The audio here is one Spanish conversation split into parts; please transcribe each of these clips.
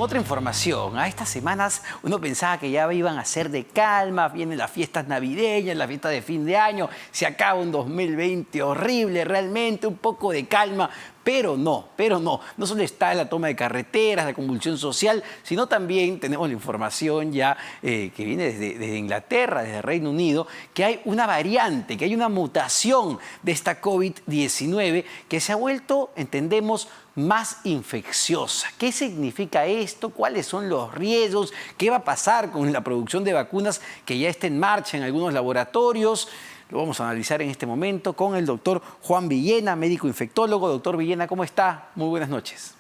otra información. A estas semanas uno pensaba que ya iban a ser de calma, vienen las fiestas navideñas, las fiestas de fin de año, se acaba un 2020 horrible, realmente un poco de calma. Pero no. No solo está la toma de carreteras, la convulsión social, sino también tenemos la información ya que viene desde Inglaterra, desde Reino Unido, que hay una variante, que hay una mutación de esta COVID-19 que se ha vuelto, entendemos, más infecciosa. ¿Qué significa esto? ¿Cuáles son los riesgos? ¿Qué va a pasar con la producción de vacunas que ya está en marcha en algunos laboratorios? Lo vamos a analizar en este momento con el doctor Juan Villena, médico infectólogo. Doctor Villena, ¿cómo está? Muy buenas noches.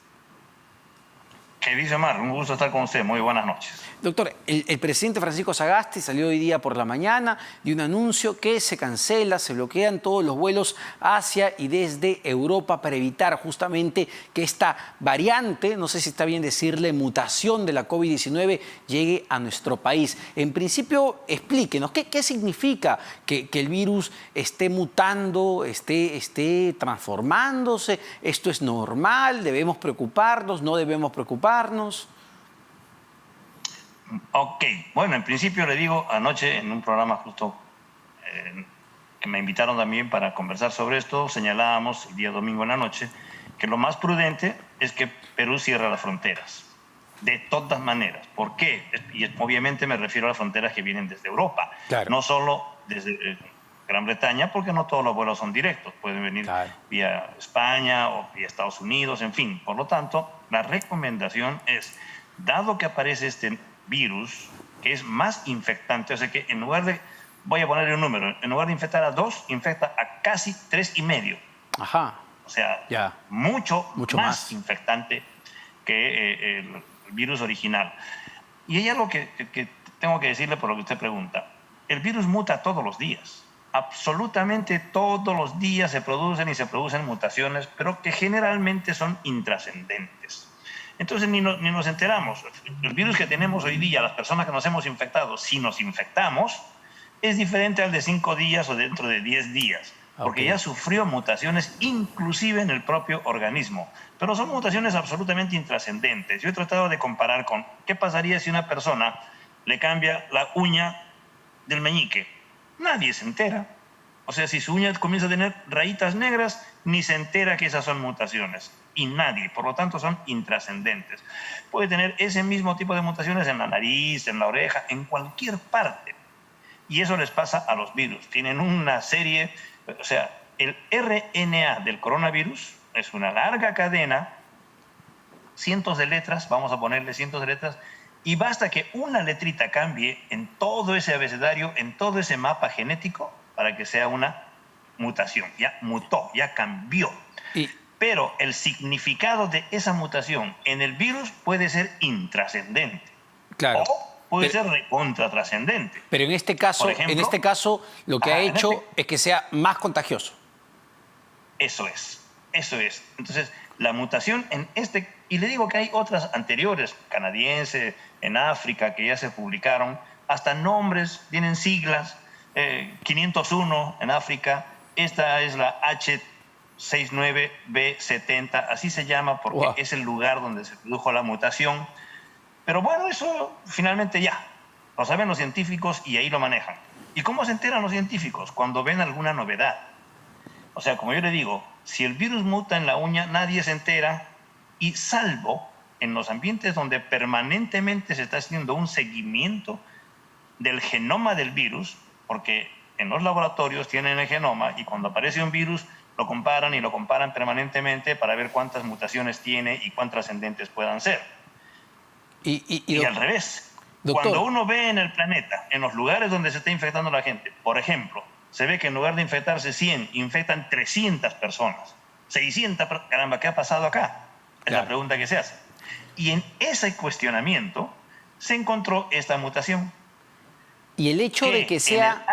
¿Qué dice Omar? Un gusto estar con usted. Muy buenas noches. Doctor, el presidente Francisco Sagasti salió hoy día por la mañana de un anuncio que se cancela, se bloquean todos los vuelos hacia y desde Europa para evitar justamente que esta variante, no sé si está bien decirle mutación de la COVID-19, llegue a nuestro país. En principio, explíquenos, ¿qué significa que el virus esté mutando, esté transformándose? ¿Esto es normal? ¿Debemos preocuparnos? ¿No debemos preocuparnos? Ok, bueno, en principio le digo, anoche en un programa justo que me invitaron también para conversar sobre esto, señalábamos el día domingo en la noche que lo más prudente es que Perú cierre las fronteras, de todas maneras. ¿Por qué? Y obviamente me refiero a las fronteras que vienen desde Europa, claro, no solo desde Gran Bretaña, porque no todos los vuelos son directos, pueden venir vía España o vía Estados Unidos, en fin. Por lo tanto, la recomendación es, dado que aparece este virus, que es más infectante, o sea que en lugar de, voy a ponerle un número, en lugar de infectar a 2, infecta a casi 3,5. Ajá. O sea, mucho más infectante que el virus original. Y hay algo que tengo que decirle por lo que usted pregunta. El virus muta todos los días. Absolutamente todos los días se producen mutaciones, pero que generalmente son intrascendentes. Entonces ni nos enteramos. El virus que tenemos hoy día, las personas que nos hemos infectado, si nos infectamos, es diferente al de 5 días o dentro de 10 días, porque ya sufrió mutaciones inclusive en el propio organismo. Pero son mutaciones absolutamente intrascendentes. Yo he tratado de comparar con qué pasaría si una persona le cambia la uña del meñique. Nadie se entera. O sea, si su uña comienza a tener rayitas negras, ni se entera que esas son mutaciones. Y nadie, por lo tanto, son intrascendentes. Puede tener ese mismo tipo de mutaciones en la nariz, en la oreja, en cualquier parte. Y eso les pasa a los virus. Tienen una serie, o sea, el RNA del coronavirus es una larga cadena, cientos de letras, vamos a ponerle cientos de letras, y basta que una letrita cambie en todo ese abecedario, en todo ese mapa genético, para que sea una mutación. Ya mutó, ya cambió. Pero el significado de esa mutación en el virus puede ser intrascendente. Claro. O puede ser recontratrascendente. Pero en este caso, lo que ha hecho es que sea más contagioso. Eso es. Entonces, la mutación en este... Y le digo que hay otras anteriores, canadiense, en África, que ya se publicaron. Hasta nombres, tienen siglas. 501 en África. Esta es la H69B70, así se llama porque es el lugar donde se produjo la mutación. Pero bueno, eso finalmente ya lo saben los científicos y ahí lo manejan. ¿Y cómo se enteran los científicos? Cuando ven alguna novedad. O sea, como yo le digo, si el virus muta en la uña, nadie se entera, y salvo en los ambientes donde permanentemente se está haciendo un seguimiento del genoma del virus, porque en los laboratorios tienen el genoma y cuando aparece un virus lo comparan y lo comparan permanentemente para ver cuántas mutaciones tiene y cuán trascendentes puedan ser. Y al revés, cuando uno ve en el planeta, en los lugares donde se está infectando la gente, por ejemplo, se ve que en lugar de infectarse 100, infectan 300 personas. 600, caramba, ¿qué ha pasado acá? Es la pregunta que se hace. Y en ese cuestionamiento se encontró esta mutación. Y el hecho de que sea...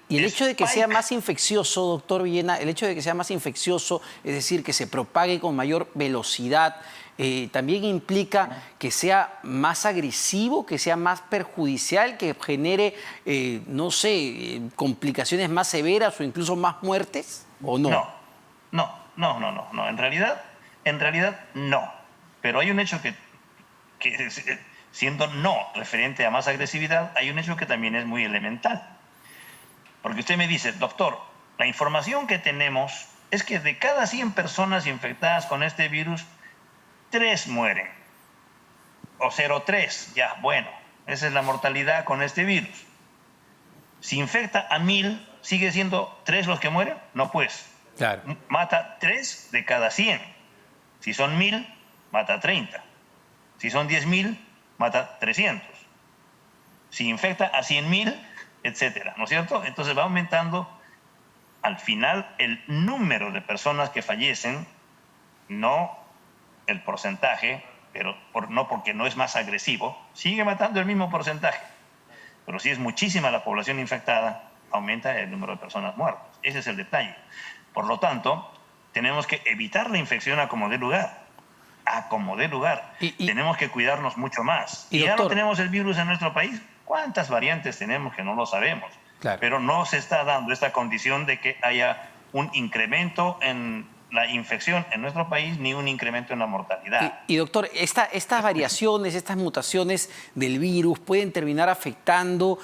Y el hecho de que sea más infeccioso, doctor Villena, el hecho de que sea más infeccioso, es decir, que se propague con mayor velocidad, también implica que sea más agresivo, que sea más perjudicial, que genere, no sé, complicaciones más severas o incluso más muertes, ¿o no? No. En realidad no. Pero hay un hecho que siendo no referente a más agresividad, hay un hecho que también es muy elemental. Porque usted me dice, doctor, la información que tenemos es que de cada 100 personas infectadas con este virus, 3 mueren. O 0,3, ya, bueno, esa es la mortalidad con este virus. Si infecta a 1000, ¿sigue siendo 3 los que mueren? No, pues. Claro. Mata 3 de cada 100. Si son 1000, mata 30. Si son 10.000, mata 300. Si infecta a 100.000, etcétera, ¿no es cierto? Entonces va aumentando al final el número de personas que fallecen, no el porcentaje, pero no porque no es más agresivo, sigue matando el mismo porcentaje. Pero si es muchísima la población infectada, aumenta el número de personas muertas. Ese es el detalle. Por lo tanto, tenemos que evitar la infección a como dé lugar. A como dé lugar. Tenemos que cuidarnos mucho más. Y ya no tenemos el virus en nuestro país. ¿Cuántas variantes tenemos que no lo sabemos? Claro. Pero no se está dando esta condición de que haya un incremento en la infección en nuestro país ni un incremento en la mortalidad. Y doctor, estas variaciones, estas mutaciones del virus pueden terminar afectando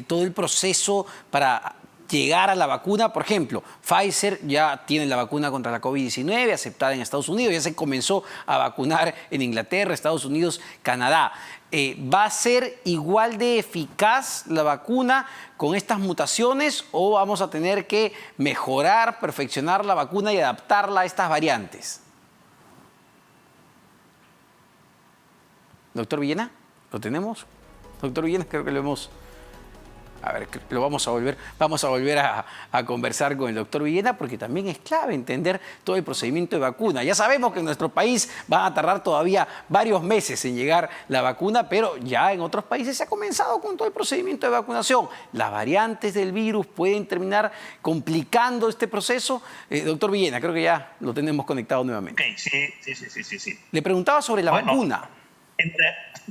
todo el proceso para llegar a la vacuna. Por ejemplo, Pfizer ya tiene la vacuna contra la COVID-19 aceptada en Estados Unidos, ya se comenzó a vacunar en Inglaterra, Estados Unidos, Canadá. ¿Va a ser igual de eficaz la vacuna con estas mutaciones o vamos a tener que mejorar, perfeccionar la vacuna y adaptarla a estas variantes? Doctor Villena, ¿lo tenemos? Doctor Villena, creo que lo hemos... A ver, lo vamos a volver a conversar con el doctor Villena porque también es clave entender todo el procedimiento de vacuna. Ya sabemos que en nuestro país van a tardar todavía varios meses en llegar la vacuna, pero ya en otros países se ha comenzado con todo el procedimiento de vacunación. Las variantes del virus pueden terminar complicando este proceso. Doctor Villena, creo que ya lo tenemos conectado nuevamente. Ok, sí. Le preguntaba sobre la vacuna.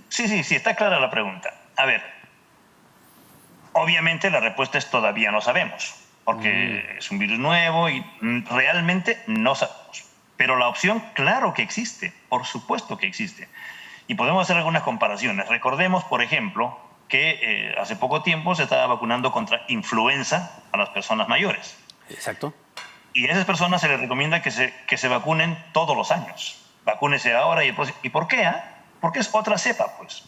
Sí, está clara la pregunta. A ver. Obviamente la respuesta es todavía no sabemos, porque es un virus nuevo y realmente no sabemos. Pero la opción, claro que existe, por supuesto que existe. Y podemos hacer algunas comparaciones. Recordemos, por ejemplo, que hace poco tiempo se estaba vacunando contra influenza a las personas mayores. Exacto. Y a esas personas se les recomienda que se vacunen todos los años. Vacúnese ahora y el próximo. ¿Y por qué? Porque es otra cepa, pues.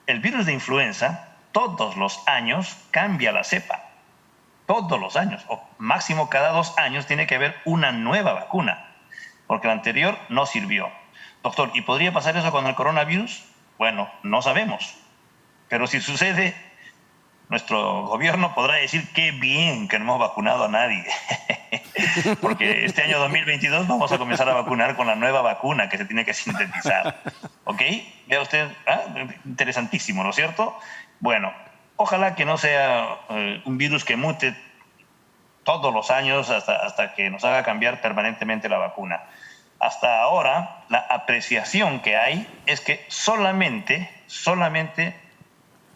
El virus de influenza... todos los años cambia la cepa. Todos los años, o máximo cada 2 años, tiene que haber una nueva vacuna, porque la anterior no sirvió. Doctor, ¿y podría pasar eso con el coronavirus? Bueno, no sabemos. Pero si sucede, nuestro gobierno podrá decir qué bien que no hemos vacunado a nadie. Porque este año 2022 vamos a comenzar a vacunar con la nueva vacuna que se tiene que sintetizar. ¿Ok? Vea usted, interesantísimo, ¿no es cierto? Bueno, ojalá que no sea un virus que mute todos los años hasta que nos haga cambiar permanentemente la vacuna. Hasta ahora, la apreciación que hay es que solamente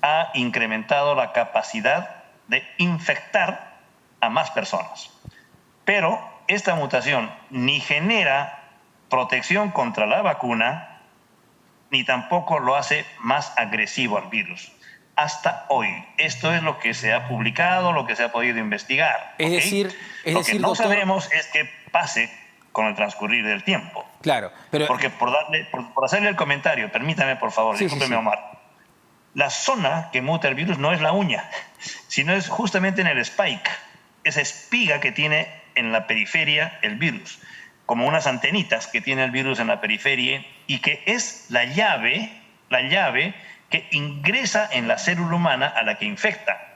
ha incrementado la capacidad de infectar a más personas. Pero esta mutación ni genera protección contra la vacuna, ni tampoco lo hace más agresivo al virus. Hasta hoy. Esto es lo que se ha publicado, lo que se ha podido investigar. Es decir, lo que no doctor, sabemos es qué pase con el transcurrir del tiempo. Claro, pero... Porque por hacerle el comentario, permítame por favor, discúlpeme Omar. La zona que muta el virus no es la uña, sino es justamente en el spike, esa espiga que tiene en la periferia el virus, como unas antenitas que tiene el virus en la periferia y que es la llave que ingresa en la célula humana a la que infecta.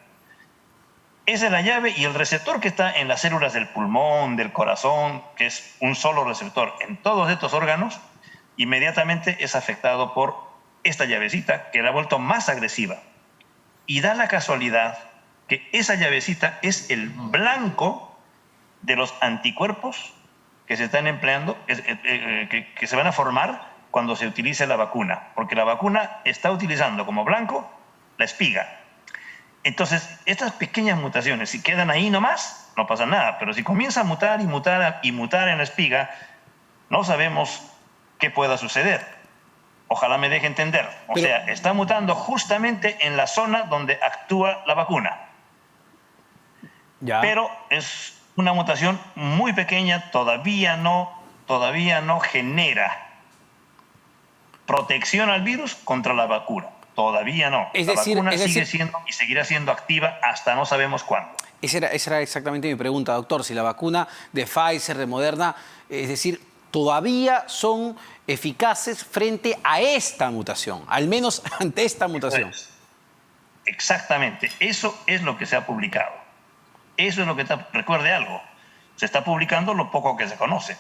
Esa es la llave y el receptor que está en las células del pulmón, del corazón, que es un solo receptor en todos estos órganos, inmediatamente es afectado por esta llavecita que la ha vuelto más agresiva. Y da la casualidad que esa llavecita es el blanco de los anticuerpos que se están empleando, que se van a formar cuando se utilice la vacuna, porque la vacuna está utilizando como blanco la espiga. Entonces, estas pequeñas mutaciones, si quedan ahí nomás, no pasa nada, pero si comienza a mutar y mutar y mutar en la espiga, no sabemos qué pueda suceder. Ojalá me deje entender. O sea, está mutando justamente en la zona donde actúa la vacuna. Ya. Pero es una mutación muy pequeña, todavía no genera protección al virus contra la vacuna. Todavía no. La vacuna sigue siendo y seguirá siendo activa hasta no sabemos cuándo. Esa era exactamente mi pregunta, doctor. Si la vacuna de Pfizer, de Moderna, es decir, todavía son eficaces frente a esta mutación, al menos ante esta mutación. Exactamente. Eso es lo que se ha publicado. Eso es lo que está... Recuerde algo. Se está publicando lo poco que se conoce.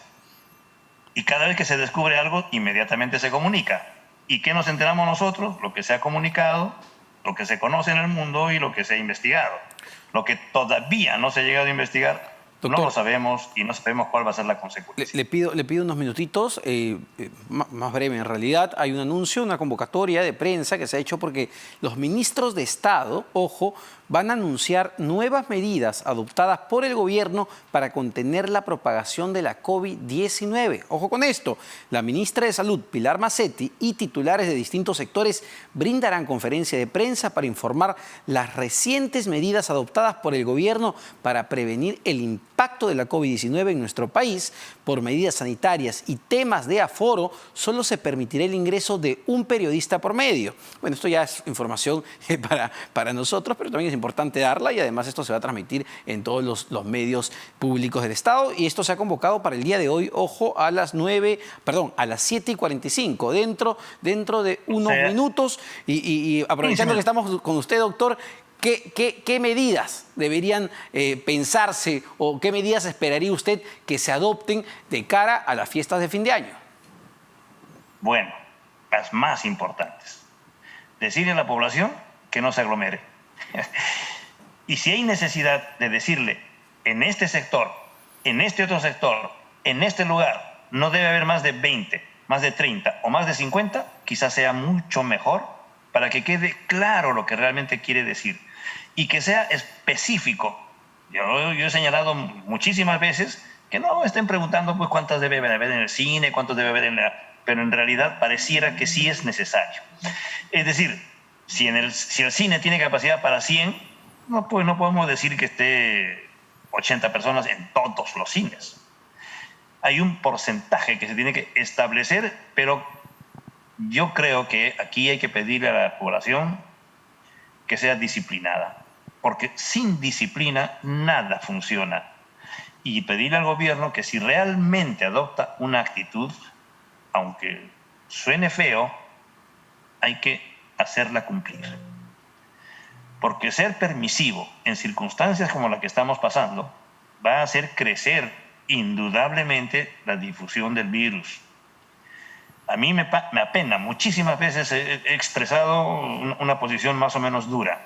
Y cada vez que se descubre algo, inmediatamente se comunica. ¿Y qué nos enteramos nosotros? Lo que se ha comunicado, lo que se conoce en el mundo y lo que se ha investigado. Lo que todavía no se ha llegado a investigar, doctor, no lo sabemos y no sabemos cuál va a ser la consecuencia. Le pido unos minutitos, más breve en realidad. Hay un anuncio, una convocatoria de prensa que se ha hecho porque los ministros de Estado, ojo, van a anunciar nuevas medidas adoptadas por el gobierno para contener la propagación de la COVID-19. Ojo con esto, la ministra de Salud, Pilar Macetti, y titulares de distintos sectores brindarán conferencia de prensa para informar las recientes medidas adoptadas por el gobierno para prevenir el impacto de la COVID-19 en nuestro país. Por medidas sanitarias y temas de aforo, solo se permitirá el ingreso de un periodista por medio. Bueno, esto ya es información para nosotros, pero también es importante darla y además esto se va a transmitir en todos los medios públicos del Estado y esto se ha convocado para el día de hoy, ojo, a las 7:45, dentro de unos minutos y aprovechando que estamos con usted, doctor, ¿qué medidas deberían pensarse o qué medidas esperaría usted que se adopten de cara a las fiestas de fin de año? Bueno, las más importantes. Decirle a la población que no se aglomere. Y si hay necesidad de decirle en este sector, en este otro sector, en este lugar, no debe haber más de 20, más de 30 o más de 50, quizás sea mucho mejor para que quede claro lo que realmente quiere decir y que sea específico. Yo he señalado muchísimas veces que no estén preguntando pues cuántas debe haber en el cine, cuántos debe haber en la... Pero en realidad pareciera que sí es necesario. Es decir, si el cine tiene capacidad para 100, no podemos decir que esté 80 personas en todos los cines. Hay un porcentaje que se tiene que establecer, pero yo creo que aquí hay que pedirle a la población que sea disciplinada, porque sin disciplina nada funciona. Y pedirle al gobierno que si realmente adopta una actitud, aunque suene feo, hay que hacerla cumplir. Porque ser permisivo en circunstancias como la que estamos pasando va a hacer crecer indudablemente la difusión del virus. A mí me apena, muchísimas veces he expresado una posición más o menos dura,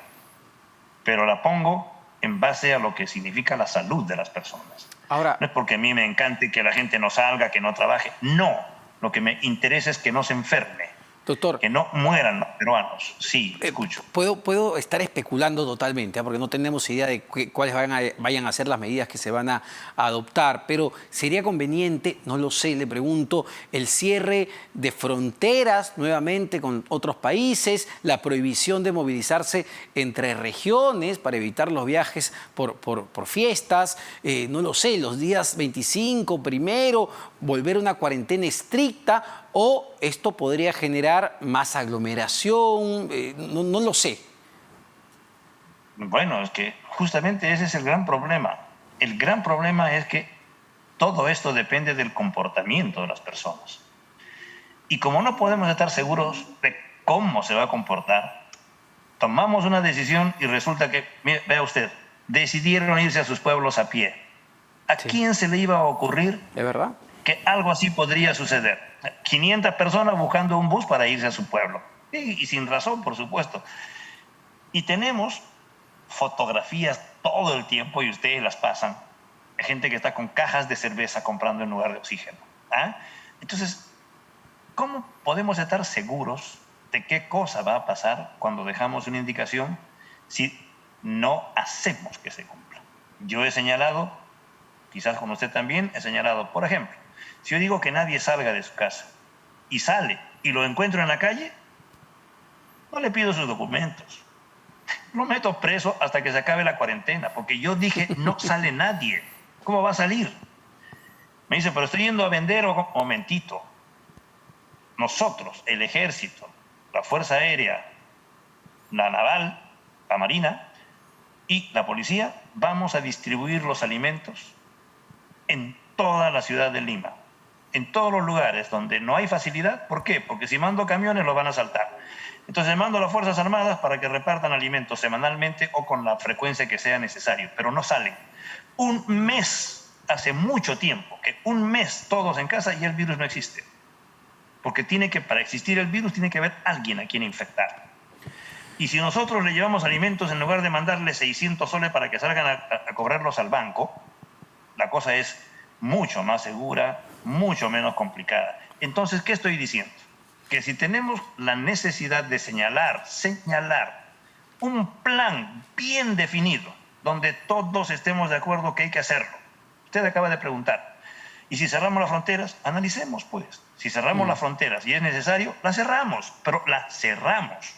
pero la pongo en base a lo que significa la salud de las personas. Ahora, no es porque a mí me encante que la gente no salga, que no trabaje, no. Lo que me interesa es que no se enferme. Doctor, que no mueran los peruanos. Sí, escucho. Puedo estar especulando totalmente, porque no tenemos idea de cuáles vayan a ser las medidas que se van a adoptar, pero sería conveniente, no lo sé, le pregunto, el cierre de fronteras nuevamente con otros países, la prohibición de movilizarse entre regiones para evitar los viajes por fiestas, no lo sé, los días 25, primero, volver a una cuarentena estricta, o esto podría generar más aglomeración, no lo sé. Bueno, es que justamente ese es el gran problema. El gran problema es que todo esto depende del comportamiento de las personas. Y como no podemos estar seguros de cómo se va a comportar, tomamos una decisión y resulta que, mire, vea usted, decidieron irse a sus pueblos a pie. ¿A quién se le iba a ocurrir ¿de verdad que algo así podría suceder? 500 personas buscando un bus para irse a su pueblo. Y sin razón, por supuesto. Y tenemos fotografías todo el tiempo, y ustedes las pasan, de gente que está con cajas de cerveza comprando en lugar de oxígeno. ¿Ah? Entonces, ¿cómo podemos estar seguros de qué cosa va a pasar cuando dejamos una indicación si no hacemos que se cumpla? Yo he señalado, quizás con usted también, he señalado, por ejemplo, si yo digo que nadie salga de su casa, y sale y lo encuentro en la calle, no le pido sus documentos. Lo meto preso hasta que se acabe la cuarentena, porque yo dije, no sale nadie. ¿Cómo va a salir? Me dice, pero estoy yendo a vender. Momentito. Nosotros, el ejército, la Fuerza Aérea, la Naval, la Marina y la Policía, vamos a distribuir los alimentos en toda la ciudad de Lima, en todos los lugares donde no hay facilidad. ¿Por qué? Porque si mando camiones los van a asaltar. Entonces mando a las Fuerzas Armadas para que repartan alimentos semanalmente o con la frecuencia que sea necesario, pero no salen. Un mes, hace mucho tiempo, que un mes todos en casa y el virus no existe. Porque para existir el virus tiene que haber alguien a quien infectar. Y si nosotros le llevamos alimentos en lugar de mandarle 600 soles para que salgan a cobrarlos al banco, la cosa es mucho más segura, mucho menos complicada. Entonces, ¿qué estoy diciendo? Que si tenemos la necesidad de señalar un plan bien definido, donde todos estemos de acuerdo que hay que hacerlo. Usted acaba de preguntar, ¿y si cerramos las fronteras? Analicemos, pues. Si cerramos las fronteras y es necesario, las cerramos, pero las cerramos.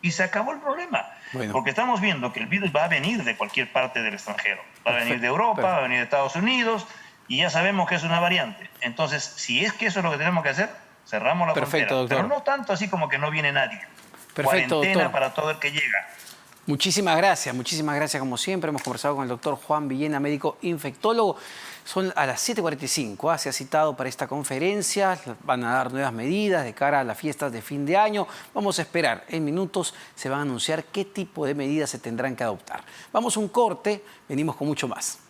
Y se acabó el problema. Bueno. Porque estamos viendo que el virus va a venir de cualquier parte del extranjero. Va a venir de Europa, va a venir de Estados Unidos, y ya sabemos que es una variante. Entonces, si es que eso es lo que tenemos que hacer, cerramos la frontera. Doctor. Pero no tanto así como que no viene nadie. Perfecto, cuarentena, doctor. Para todo el que llega. Muchísimas gracias como siempre. Hemos conversado con el doctor Juan Villena, médico infectólogo. Son a las 7:45, se ha citado para esta conferencia. Van a dar nuevas medidas de cara a las fiestas de fin de año. Vamos a esperar. En minutos se van a anunciar qué tipo de medidas se tendrán que adoptar. Vamos a un corte, venimos con mucho más.